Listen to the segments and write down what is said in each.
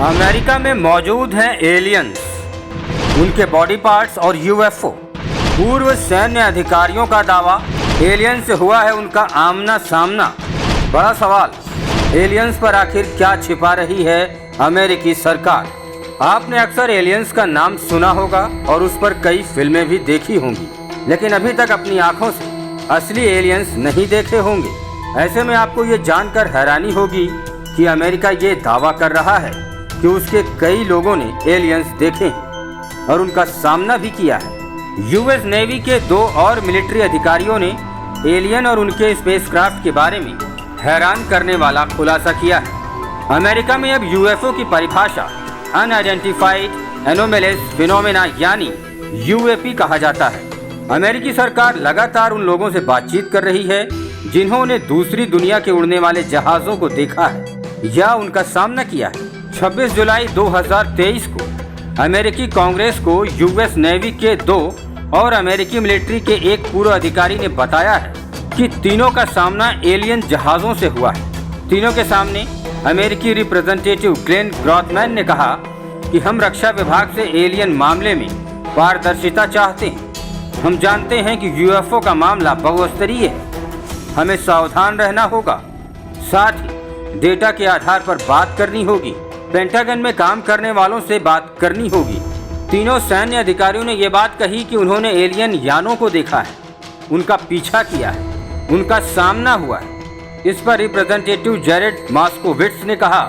America में मौजूद हैं एलियंस, उनके बॉडी पार्ट्स और यूएफओ। पूर्व सैन्य अधिकारियों का दावा एलियन से हुआ है उनका आमना सामना। बड़ा सवाल, एलियंस पर आखिर क्या छिपा रही है अमेरिकी सरकार? आपने अक्सर एलियंस का नाम सुना होगा और उस पर कई फिल्में भी देखी होंगी, लेकिन अभी तक अपनी आंखों से असली एलियंस नहीं देखे होंगे। ऐसे में आपको ये जानकर हैरानी होगी कि अमेरिका ये दावा कर रहा है कि उसके कई लोगों ने एलियंस देखे हैं और उनका सामना भी किया है। यूएस नेवी के 2 और मिलिट्री अधिकारियों ने एलियन और उनके स्पेसक्राफ्ट के बारे में हैरान करने वाला खुलासा किया है। अमेरिका में अब यूएफओ की परिभाषा अनआइडेंटिफाइड एनोमलस फिनोमेना यानी यूएपी कहा जाता है। अमेरिकी सरकार लगातार उन लोगों से बातचीत कर रही है जिन्होंने दूसरी दुनिया के उड़ने वाले जहाज़ों को देखा है या उनका सामना किया है। 26 जुलाई 2023 को अमेरिकी कांग्रेस को यूएस नेवी के 2 और अमेरिकी मिलिट्री के एक पूर्व अधिकारी ने बताया है कि तीनों का सामना एलियन जहाज़ों से हुआ है। तीनों के सामने अमेरिकी रिप्रेजेंटेटिव ग्लेन ग्रॉथमैन ने कहा कि हम रक्षा विभाग से एलियन मामले में पारदर्शिता चाहते हैं। हम जानते हैं कि यूएफओ का मामला बहुस्तरीय है, हमें सावधान रहना होगा, साथ ही डेटा के आधार पर बात करनी होगी, पेंटागन में काम करने वालों से बात करनी होगी। तीनों सैन्य अधिकारियों ने ये बात कही कि उन्होंने एलियन यानों को देखा है, उनका पीछा किया है, उनका सामना हुआ है। इस पर रिप्रेजेंटेटिव जेरेड मॉस्कोविट्ज ने कहा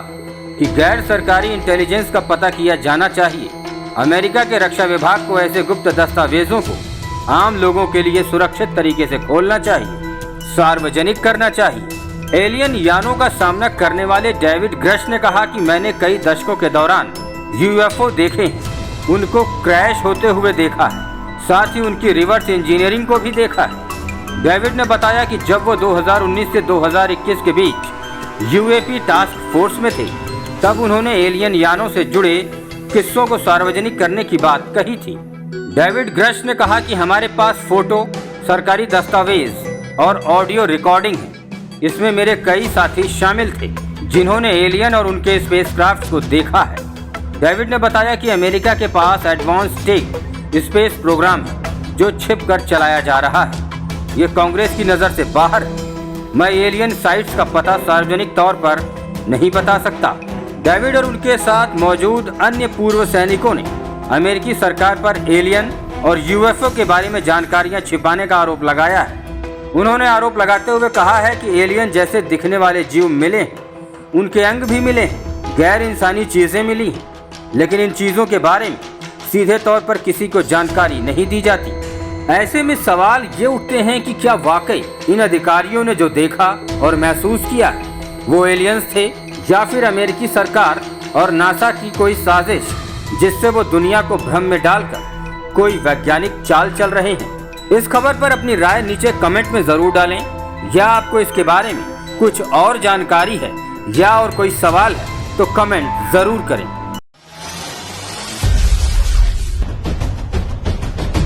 कि गैर सरकारी इंटेलिजेंस का पता किया जाना चाहिए। अमेरिका के रक्षा विभाग को ऐसे गुप्त दस्तावेजों को आम लोगों के लिए सुरक्षित तरीके से खोलना चाहिए, सार्वजनिक करना चाहिए। एलियन यानों का सामना करने वाले डेविड ग्रश ने कहा कि मैंने कई दशकों के दौरान यूएफओ देखे हैं, उनको क्रैश होते हुए देखा है, साथ ही उनकी रिवर्स इंजीनियरिंग को भी देखा है। डेविड ने बताया कि जब वो 2019 से 2021 के बीच यूएपी टास्क फोर्स में थे, तब उन्होंने एलियन यानों से जुड़े किस्सों को सार्वजनिक करने की बात कही थी। डेविड ग्रश ने कहा कि हमारे पास फोटो, सरकारी दस्तावेज और ऑडियो रिकॉर्डिंग है। इसमें मेरे कई साथी शामिल थे जिन्होंने एलियन और उनके स्पेसक्राफ्ट को देखा है। डेविड ने बताया कि अमेरिका के पास एडवांस टेक स्पेस प्रोग्राम है जो छिप कर चलाया जा रहा है। ये कांग्रेस की नज़र से बाहर है। मैं एलियन साइट्स का पता सार्वजनिक तौर पर नहीं बता सकता। डेविड और उनके साथ मौजूद अन्य पूर्व सैनिकों ने अमेरिकी सरकार पर एलियन और यूएफओ के बारे में जानकारियां छिपाने का आरोप लगाया है। उन्होंने आरोप लगाते हुए कहा है कि एलियन जैसे दिखने वाले जीव मिले हैं, उनके अंग भी मिले हैं, गैर इंसानी चीज़ें मिली हैं, लेकिन इन चीज़ों के बारे में सीधे तौर पर किसी को जानकारी नहीं दी जाती। ऐसे में सवाल ये उठते हैं कि क्या वाकई इन अधिकारियों ने जो देखा और महसूस किया है वो एलियंस थे या फिर अमेरिकी सरकार और नासा की कोई साजिश जिससे वो दुनिया को भ्रम में डालकर कोई वैज्ञानिक चाल चल रहे हैं। इस खबर पर अपनी राय नीचे कमेंट में ज़रूर डालें। या आपको इसके बारे में कुछ और जानकारी है या और कोई सवाल है तो कमेंट ज़रूर करें।